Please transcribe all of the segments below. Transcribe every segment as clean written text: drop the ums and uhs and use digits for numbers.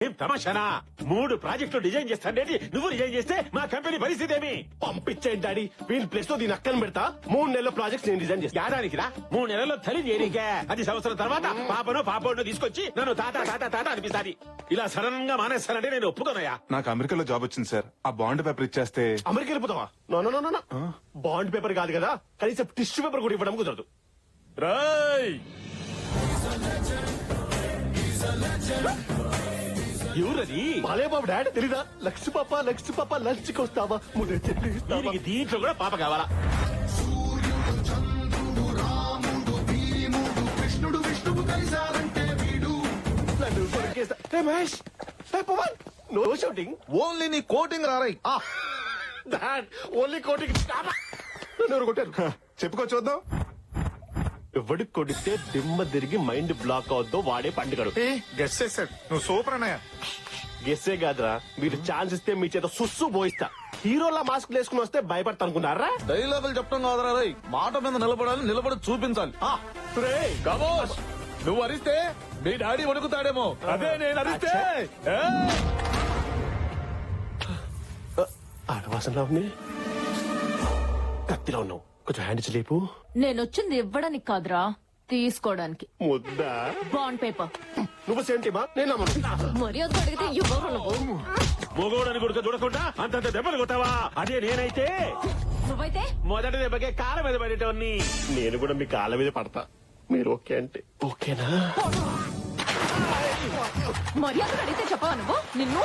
ఏం తమాషానా 3 ప్రాజెక్టులు డిజైన్ చేస్తాండేటి నువ్వు డిజైన్ చేస్తే మా కంపెనీ పరిస్థితి ఏమి? పంపించేయండి డాడీ. వీళ్ళ ప్లేస్ లో దీని అక్కన పెడతా. 3 నెలల ప్రాజెక్ట్స్ నేను డిజైన్ చేస్తా. ఏడానికి రా 3 నెలల్లో తల్లి చేయడానికే. అది సంవత్సరం తర్వాత పాపనో పాపోనో తీసుకొచ్చి నన్ను తాత తాత తాత అనిపిస్తాది. ఇలా సడన్ గా మానేస్తానంటే నేను ఒప్పుకోనయ్యా. నాకు అమెరికాలో జాబ్ వచ్చింది సార్. ఆ బాండ్ పేపర్ ఇచ్చేస్తే అమెరికా వెళ్ళిపోతావా? No no no no. Bond paper కాదు కదా, కనీసం టిష్యూ పేపర్ కూడా ఇవ్వడం కుదరదు. రాయ్ ఎవరది? బాలే బాబు డాడీ తెలీదా? లక్ష్మి పాప లంచ్కి వస్తావా? ముందే చెప్పి దీనికి దీంట్లో కూడా పాప కావాలా? కృష్ణుడు విష్ణువు కలిసారంటే వీడు నన్ను కొరికేస్తా. Hey Mahesh, hey Pawan, no shouting. Only నీ కోటింగ్ రారై. Dad only coating. నన్ను ఎవరు కొట్టారు? చెప్పుకో చూద్దాం. ఎవడికి కొడితే దిమ్మ తిరిగి మైండ్ బ్లాక్ అవుద్దో వాడే పండుగడు. గెస్ చేశాడు. నువ్వు సూపర్ అన్నయ్య. గెస్సే కాదురా, మీరు ఛాన్స్ ఇస్తే మీ చేత సుస్సు పోయిస్తా. హీరోలా మాస్క్ వేసుకుని వస్తే భయపడతా అనుకున్నారా? డైలాగులు చెప్పడం కాదురా రై, మాట మీద నిలబడాలి, నిలబడి చూపించాలి. కమోష్, నువ్వు అరిస్తే మీ డాడీ వణుకుతాడేమో, అదే నేను అరిస్తే. ఆడవాసనలో ఉంది, కత్తిలో ఉన్నావు. కొంచెం హ్యాండ్ లేపు. నేనొచ్చింది ఇవ్వడానికి కాదురా, తీసుకోవడానికి. ముద్దా బాండ్ పేపర్. నువ్వు సేంటిమా? నేను నమ్మను. మర్యాద అడిగితే ఇవ్వరు నువ్వు. మొగోడని కొడుకు చూడకుండా అంతంత దెబ్బలు కొట్టావా? అదే నేనైతే నువ్వైతే మొదటి దెబ్బకే కాళ్ళ మీద పడేటోన్ని. నేను కూడా మీ కాళ్ళ మీద పడతా. మీరు ఓకే అంటే ఓకేనా? మర్యాద అడిగితే చెప్పవా నువ్వు? నిన్ను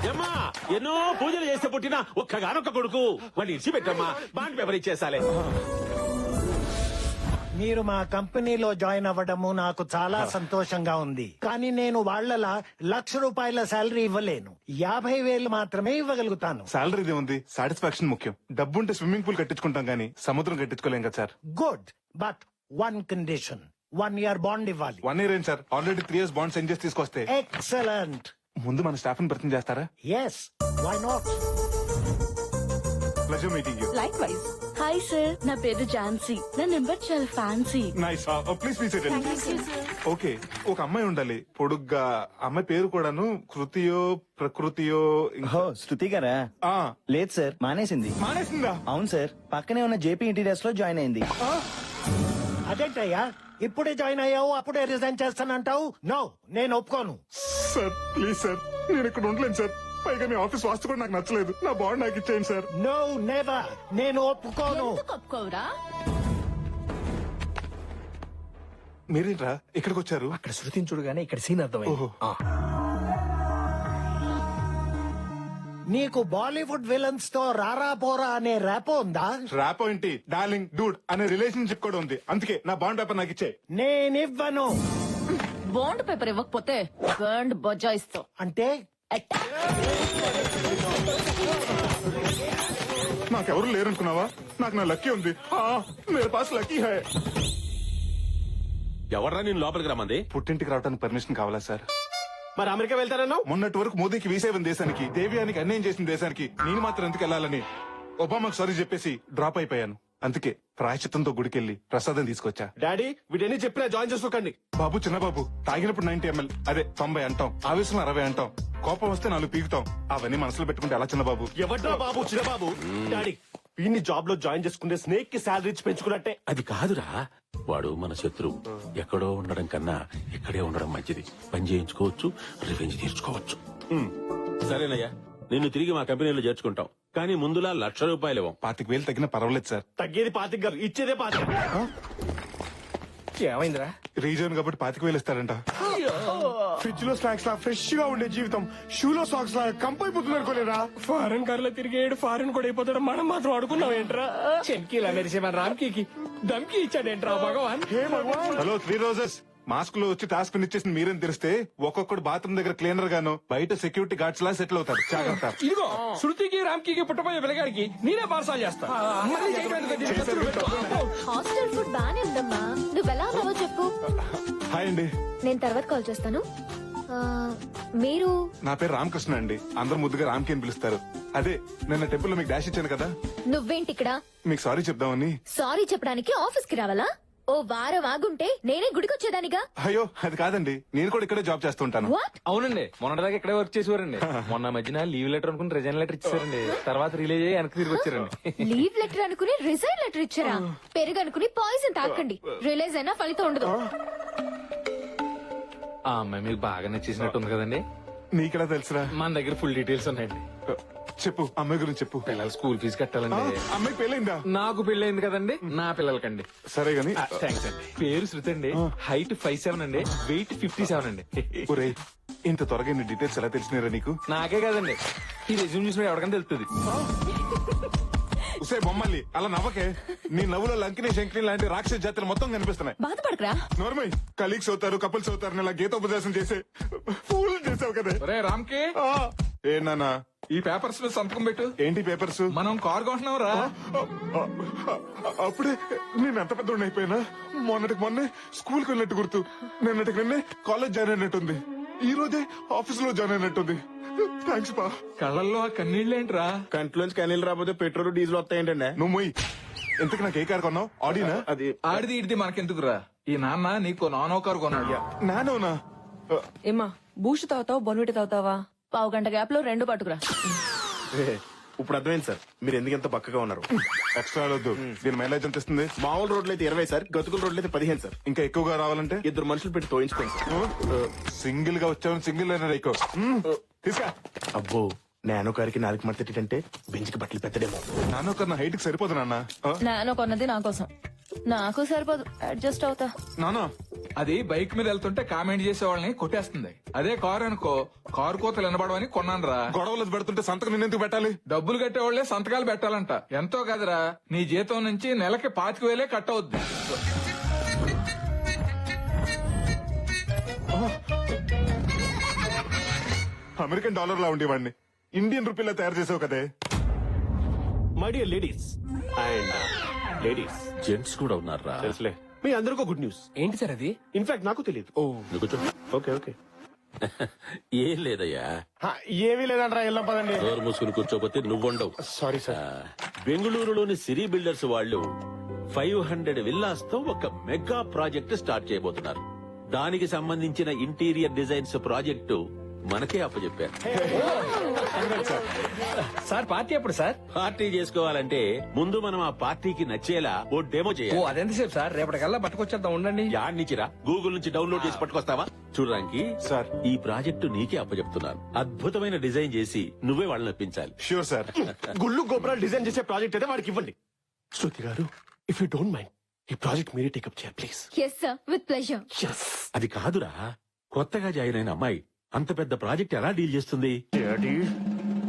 ఏమ్మా ఎన్నో పూజలు చేస్తే పుట్టిన ఒక్కగానొక్క కొడుకు వాడిని ఇచ్చి పెట్టమ్మా. బాండ్ పేపర్ ఇచ్చేసాలే. మీరు మా కంపెనీలో జాయిన్ అవ్వడము నాకు చాలా సంతోషంగా ఉంది. కానీ నేను వాళ్ళలా ₹1,00,000 శాలరీ ఇవ్వలేను. 50,000 మాత్రమే ఇవ్వగలుగుతాను. సాలరీది ఉంది, సాటిస్ఫాక్షన్ ముఖ్యం. డబ్బు ఉంటే స్విమ్మింగ్ పూల్ కట్టించుకుంటాం గానీ సముద్రం కట్టించుకోలేం కదా sir. Good, but 1 condition. 1 year bond ఇవ్వాలి. 1 year ఏం sir, already 3 years bond send చేసి తీసుకొస్తే. ఎక్సలెంట్. ముందు మన స్టాఫ్ ని పరిచయం చేస్తారా? Yes, why not? Pleasure meeting you. Likewise. Hi sir, నా పేరు ఝాన్సీ. నా నెంబర్ చాలా fancy. Nice. Please please. Okay, ఒక అమ్మాయి ఉండాలి పొడుగ్గా. అమ్మాయి పేరు కూడాను కృతియో ప్రకృతియో. శృతి గారా? ఆ, లేదు సార్, మానేసింది. మానేసిందా? అవును సార్, పక్కనే ఉన్న జేపీ ఇంటీరియర్స్ లో జాయిన్ అయింది. అదేంటయ్యా, ఇప్పుడే జాయిన్ అయ్యావు అప్పుడే రిజైన్ చేస్తానంటావు? నో, నేను ఒప్పుకోను. సార్ ప్లీజ్ సార్, నేను ఇక్కడ ఉండలేను సార్. పైగా మీ ఆఫీస్ వాస్తు కూడా నాకు నచ్చలేదు. నా బాండ్ నాకు ఇచ్చేయండి సార్. No, never. నేను ఒప్పుకోను. ఎందుకు ఒప్పుకోవురా? మీరేంట్రా ఇక్కడికి వచ్చారు? అక్కడ శృతిని చూడగానే ఇక్కడ సీన్ అర్థమైంది. ఓహో. నీకు బాలీవుడ్ విలన్స్ తో రారా పోరా అనే ర్యాపో ఉందా? ర్యాపో ఏంటి, డార్లింగ్ డూడ్ అనే రిలేషన్షిప్ కూడా ఉంది. అందుకే నా బాండ్ పేపర్ నాకు ఇచ్చే. నేనివ్వను. బాండ్ పేపర్ ఇవ్వకపోతే బాండ్ బజాయిస్తావు. అంటే నాకెవరు లేరనుకున్నావా? నాకు నా లక్కీ ఉంది. మేరే పాస్ లక్కీ హై. ఎవర్రా నేను లోపలికి రమ్మంది? పుట్టింటికి రావడానికి పర్మిషన్ కావాలా సార్? మరి అమెరికా వెళ్తారన్నావు? మొన్నటి వరకు మోదీకి వీసా ఇవ్వని దేశానికి, దేవ్యానికి అన్యాయం చేసిన దేశానికి నేను మాత్రం ఎందుకు వెళ్ళాలని ఒబామాకు సారీ చెప్పేసి డ్రాప్ అయిపోయాను. అందుకే ప్రాయశ్చిత్తంతో గుడికెళ్ళి ప్రసాదం తీసుకొచ్చా. డాడీ వీటన్ని చెప్పినా జాయిన్ చేసుకోకండి. బాబు చిన్న బాబు, తాగినప్పుడు 90 ml, అదే 90 అంటాం. ఆవేశంలో 60 అంటాం. కోపం వస్తే 4 పీకుతాం. అవన్నీ మనసులో పెట్టుకుంటే ఎలా చిన్న బాబు? ఎవడ్రా బాబు చిన్న బాబు? డాడీ వీడిని జాబ్ లో జాయిన్ చేసుకుంటే స్నేక్ కి శాలరీ ఇచ్చి పెంచుకున్నట్టే. అది కాదురా, వాడు మన శత్రువు. ఎక్కడో ఉండడం కన్నా ఇక్కడే ఉండడం మంచిది. పని చేయించుకోవచ్చు, రివెంజ్ తీర్చుకోవచ్చు. సరేనయ్యా, నిన్ను తిరిగి మా కంపెనీలో చేర్చుకుంటాం. కానీ ముందులా ₹1,00,000 ఇవ్వం. 25,000 తగ్గినా పర్వాలేదు సార్. తగ్గేది 25 గారు, ఇచ్చేదే 25. ఏమైందిరా? రీజన్ కాబట్టి 25,000 ఇస్తారంట. ఫ్రిడ్జ్ లో స్నాక్స్ లా ఫ్రెష్ గా ఉండే జీవితం షూలో సాక్స్ లా కంపైపోతుంది అనుకోలేరా? ఫారెన్ కార్ లో తిరిగేడు ఫారెన్ కూడా అయిపోతాడు. మనం మాత్రం అడుకున్నాం ఏంట్రా? చెంకీలా మెరిసే మన రామ్కి దమ్కి ఇచ్చాడేంట్రా Bhagavan? Hey Bhagavan. Hello 3 roses. Mask లో వచ్చి టాస్క్ ఇచ్చేసి మీరేం తెలిస్తే ఒక్కొక్కడు బాత్రూమ్ దగ్గర క్లీనర్ గాను, బయట సెక్యూరిటీ గార్డ్స్ లా సెటిల్ అవుతారు. జాగ్రత్త. ఇదిగో శృతికి రామ్కి పుట్టబోయే పిల్లగాడికి నేనే పార్సల్ చేస్తా. హాస్టల్ ఫుడ్ బానే ఉందమ్మా. నువ్వు ఎలా ఉన్నావో చెప్పు. హాయ్ అండి. నేను తర్వాత కాల్ చేస్తాను. మీరు? నా పేరు రామకృష్ణ అండి. అందరు ముద్దుగా రామ్కి అని పిలుస్తారు. అదే నిన్న టెంపుల్ లో మీకు డాష్ ఇచ్చాను కదా. నువ్వేంటి ఇక్కడ? మీకు సారీ చెప్దామని. సారీ చెప్పడానికి ఆఫీస్ కి రావాలా? ఓ వారం ఆగుంటే నేనే గుడికొచ్చేదానిగా. అయ్యో అది కాదండి, నేను కూడా ఇక్కడే జాబ్ చేస్తుంటాను. వాట్? అవునండి, మొన్నటిదాకా ఇక్కడే వర్క్ చేసేవారండి. మొన్న మధ్యన లీవ్ లెటర్ అనుకుని రిజైన్ లెటర్ ఇచ్చారండి. తర్వాత రిలీజ్ అయ్యి వెనక్కి తిరిగి వచ్చారండి. లీవ్ లెటర్ అనుకుని రిజైన్ లెటర్ ఇచ్చారా? పెరుగు అనుకుని పాయిజన్ తాకండి. రిలీజ్ అయినా ఫలితం ఉండదు. ఆ అమ్మాయి మీకు బాగా నచ్చేసినట్టుంది కదండి. నీకెలా తెలుసురా? మన దగ్గర ఫుల్ డీటెయిల్స్ ఉన్నాయండి. చెప్పు, అమ్మాయి గురించి చెప్పు. పిల్లల స్కూల్ ఫీజు కట్టాలండి. అమ్మాయి పెళ్ళైందా? నాకు పెళ్ళైంది కదండి, నా పిల్లలకండి. సరే గాని థ్యాంక్స్ అండి. పేరు శృతి అండి, హైట్ 5'7" అండి, వెయిట్ 57 అండి. ఒరే, ఇంత త్వరగా ఇన్ని డీటెయిల్స్ ఎలా తెలిసినారా నీకు? నాకే కదండి, ఈ రెజ్యూమ్ చూసిన ఎవరికైనా తెలుస్తుంది. ఉసే బొమ్మల్లి అలా నవ్వకే. నీ నవ్వులో లంకిని శంకిని లాంటి రాక్షస జాతులు మొత్తం కనిపిస్తున్నాయి. బాధపడకరా. నోర్మై, కలీగ్స్ అవుతారు, కపుల్స్ అవుతారు, ఇలా గీతోపదేశం చేసే ఫూల్ చేసావు కదా. ఒరే రామ్కి, ఏ నాన్న, ఈ పేపర్స్ లో సంతకం పెట్టు. ఏంటి పేపర్స్? మనం కార్ కొంటున్నాం రా. అప్పుడే నేను ఎంత పెద్ద అయిపోయినా. మొన్నటికి మొన్నే స్కూల్కి వెళ్ళినట్టు గుర్తు. నిన్నటికి నిన్నే కాలేజ్ జాయిన్ అయినట్టుంది. ఈ రోజే ఆఫీస్ లో జాయిన్ అయినట్టుంది. థ్యాంక్స్ బా. కళ్ళల్లో ఆ కన్నీళ్ళేంట్రా? కంట్లోంచి కనీళ్ళు రాకపోతే పెట్రోల్ డీజిల్ వస్తాయంటండి. నువ్వు మొయ్. ఇంతకు నాకు ఏ కార్ కొన్నావు? ఆడినా? అది ఆడిది ఇడిది మనకెందుకురా, ఈ నాన్న నీకు నానో కారు కొన్నాడు. నానోనా? ఏమా బూస్ట్ తాగుతావా బొన్విటి తాగుతావా? పావు గంట గ్యాప్ లో 2 పట్టుకురా. ఇప్పుడు అర్థమైంది సార్ మీరు ఎందుకు ఎంత పక్కగా ఉన్నారు. ఎక్స్ట్రా వద్దు. దీని మైలేజ్ ఎంత ఇస్తుంది? మామూలు రోడ్లు అయితే 20 సార్, గతుకుల రోడ్లు అయితే 15 సార్. ఇంకా ఎక్కువగా రావాలంటే 2 మనుషులు పెట్టి తోయించుకోండి సార్. సింగిల్ గా వచ్చావు, సింగిల్ అయినా రైకో తీసుకా. అబ్బో, నానో కారికి 4 మడతేటంటే బెంచ్కి బట్టలు పెద్దడేమో. నాన్న కన్నా హైట్ కి సరిపోదు నాన్న. నానో కొన్నది నా కోసం, నాకు సరిపోదు, అడ్జస్ట్ అవుతా. నానా, అది బైక్ మీద వెళ్తుంటే కామెంట్ చేసే వాళ్ళని కొట్టేస్తుంది. అదే కారు అనుకో, కారు కోతలు వినబడవని కొన్నాను రా. గొడవలు పెడుతుంటే సంతకం నిన్నెందుకు పెట్టాలి? డబ్బులు కట్టేవాళ్లే సంతకాలు పెట్టాలంట. ఎంతో కదరా, నీ జీతం నుంచి నెలకి 25,000 కట్ అవుద్ది. అమెరికన్ డాలర్ లా ఉండేవాడిని ఇండియన్ రూపీలా తయారు చేసావు కదే. My dear ladies and ladies, gents కూడా ఉన్నారా? తెలుసులే. మీ అందరికీ గుడ్ న్యూస్. ఏంటి సార్ అది? ఇన్ఫాక్ట్ నాకు తెలియదు. నువ్వు కూర్చో. Okay okay. ఏం లేదయ్యా, ఏమీ లేదంటారా, వెళ్ళం పదండి. డోర్ మూసుకుని కూర్చోపోతే నువ్వుండవు. Sorry sir. బెంగళూరులోని సిరీ బిల్డర్స్ వాళ్ళు 500 విల్లాస్ తో ఒక మెగా ప్రాజెక్ట్ స్టార్ట్ చేయబోతున్నారు. దానికి సంబంధించిన ఇంటీరియర్ డిజైన్స్ ప్రాజెక్టు మనకే అప్పచెప్పారు. సార్ పార్టీ ఎప్పుడు సార్? పార్టీ చేసుకోవాలంటే ముందు మనం ఆ పార్టీకి నచ్చేలా ఓ డెమో ఓ చేయాలి. అదెంతసేపు సార్? రేపటికల్లా పట్టుకొచ్చేద్దాం, ఉండండి. యాడ్ నుంచిరా, గూగుల్ నుంచి డౌన్లోడ్ చేసి పట్టుకొస్తావా? చూడడానికి సార్. ఈ ప్రాజెక్టు నీకే అప్పచెప్తున్నాను. అద్భుతమైన డిజైన్ చేసి నువ్వే వాళ్ళని ఒప్పించాలి. Sure sir. గుళ్ళు గోపురాలు డిజైన్ చేసే ప్రాజెక్ట్ అయితే వాడికి ఇవ్వండి. శృతి గారు, ఇఫ్ యూ డోంట్ మైండ్, ఈ ప్రాజెక్ట్ మీరే టేకప్ చేయాలి please. Yes sir, with pleasure. అది కాదురా, కొత్తగా జాయిన్ అయిన అమ్మాయి అంత పెద్ద ప్రాజెక్ట్ ఎలా డీల్ చేస్తుంది?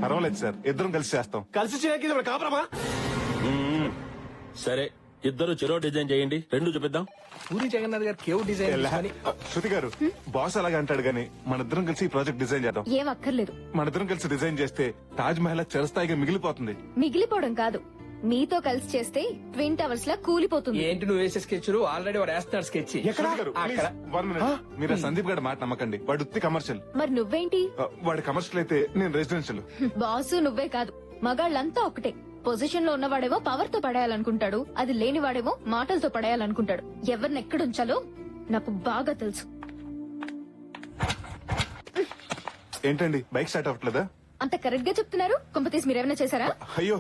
పర్వాలేదు సార్, ఇద్దరం కలిసి చేస్తాం. కలిసి చేయడానికి ఇది కాపురమా? సరే, ఇద్దరు చెరో డిజైన్ చేయండి, 2 చూపిద్దాం. పూరి జగన్నాథ్ గారు కేవ్ డిజైన్ చేసుకొని శృతి గారు, బాస్ అలాగే అంటాడు గానీ మనిద్దరం కలిసి ఈ ప్రాజెక్ట్ డిజైన్ చేద్దాం. ఏం అక్కర్లేదు. మనిద్దరం కలిసి డిజైన్ చేస్తే తాజ్ మహల్ చిరస్థాయిగా మిగిలిపోతుంది. మిగిలిపోవడం కాదు, మీతో కలిసి చేస్తే ట్విన్ టవర్స్ లా కూలిపోతుంది. ఏంటి నువ్వు వేసే స్కెచ్? ఆల్రెడీ వాడు వేస్తున్నాడు స్కెచ్. శృతి గారు, please, one minute. మీరు ఆ సందీప్ గారి మాట నమ్మకండి, వాడు ఉత్తి కమర్షియల్. మరి నువ్వేంటి? వాడి కమర్షియల్ అయితే నేను రెసిడెన్షియల్. బాసు నువ్వే కాదు, మగాళ్ళంతా ఒకటే. పొజిషన్ లో ఉన్నవాడేమో పవర్ తో పడేయాలనుకుంటాడు, అది లేనివాడేమో మాటలతో పడేయాలనుకుంటాడు. ఎవరిని ఎక్కడుంచాలో నాకు బాగా తెలుసు. ఏంటండి బైక్ స్టార్ట్ అవ్వట్లేదా? అంత కరెక్ట్ గా చెప్తున్నారు. కొంపతీసి మీరేమైనా చేశారా? అయ్యో,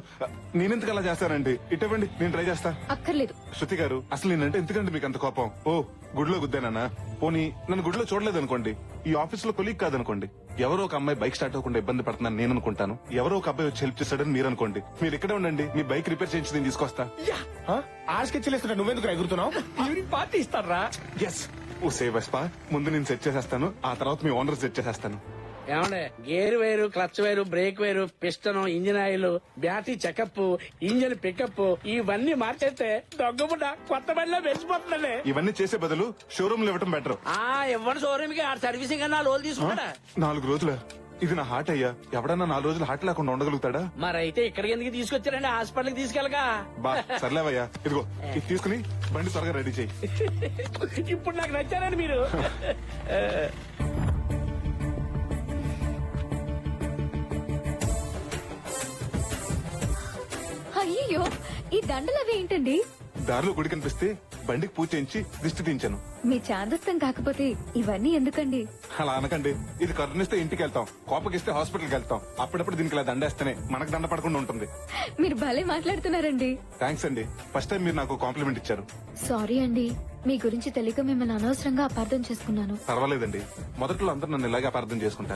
నేనెందుకు అలా చేస్తానండి? ఇటువంటి నేను ట్రై చేస్తా. అక్కర్లేదు. శృతి గారు, అసలు నేనంటే ఎందుకండి మీకు అంత కోపం? ఓ, గుడిలో గుద్దానన్నా? పోనీ నన్ను గుడిలో చూడలేదు అనుకోండి, ఈ ఆఫీస్ లో కొలీగ్ కాదనుకోండి, ఎవరో ఒక అమ్మాయి బైక్ స్టార్ట్ అవ్వకుండా ఇబ్బంది పడుతున్నాను నేను అనుకుంటాను. ఎవరో ఒక అబ్బాయి వచ్చి హెల్ప్ చేస్తాడని మీరు అనుకోండి. మీరు ఇక్కడే ఉండండి, మీ బైక్ రిపేర్ చేయించి నేను తీసుకొస్తా. ఆ స్కెచ్ లేస్తున్నా, నువ్వెందుకు ఎగురుతున్నావు? ఈవినింగ్ పార్టీ ఇస్తారా? ఎస్, ఓ సేవ్ వెస్పా. ముందు నేను సెట్ చేసేస్తాను, ఆ తర్వాత మీ ఓనర్ సెట్ చేసేస్తాను. ఏమండే, గేర్ వేరు, క్లచ్ వేరు, బ్రేక్ వేరు, piston, engine oil, battery checkup, engine pickup ఇవన్నీ మార్చేస్తే దొంగముండ కొత్త బండిలో వెలిసిపోతుందండి. ఇవన్నీ చేసే బదులు షోరూమ్ లో ఇవ్వటం బెటర్. ఇవ్వండి షోరూమ్ కి, సర్వీసింగ్ అన్నా లోన్ తీసుకుంటాడా? 4 రోజులు ఇది నా హార్ట్ అయ్యా. ఎవడన్నా 4 రోజులు హార్ట్ లేకుండా ఉండగలుగుతాడా? మరైతే ఇక్కడికి ఎందుకు తీసుకొచ్చారండి? హాస్పిటల్ కి తీసుకెళ్ళగా. బా సర్లేవయ్యా, ఇదిగో ఇది తీసుకుని బండి త్వరగా రెడీ చేయి. ఇప్పుడు నాకు నచ్చారండి మీరు. అయ్యో, ఈ దండలు అవి ఏంటండి? దారిలో గుడి కనిపిస్తే బండికి పూజ చేయించి దిష్టి తీయించాను. మీ చాదస్తం కాకపోతే ఇవన్నీ ఎందుకండి? అలా అనకండి. ఇది కరుణిస్తే ఇంటికి వెళ్తాం, కోపగిస్తే హాస్పిటల్కి వెళ్తాం. అప్పుడప్పుడు దీనికి ఇలా దండేస్తేనే మనకు దండ పడకుండా ఉంటుంది. మీరు భలే మాట్లాడుతున్నారండి. థ్యాంక్స్ అండి. ఫస్ట్ టైం మీరు నాకు కాంప్లిమెంట్ ఇచ్చారు. సారీ అండి, మీ గురించి తెలియక మిమ్మల్ని అనవసరంగా అపార్థం చేసుకున్నాను. పర్వాలేదండి. మొదట్లో అందరూ నన్ను ఇలాగే అపార్థం చేసుకుంటారు.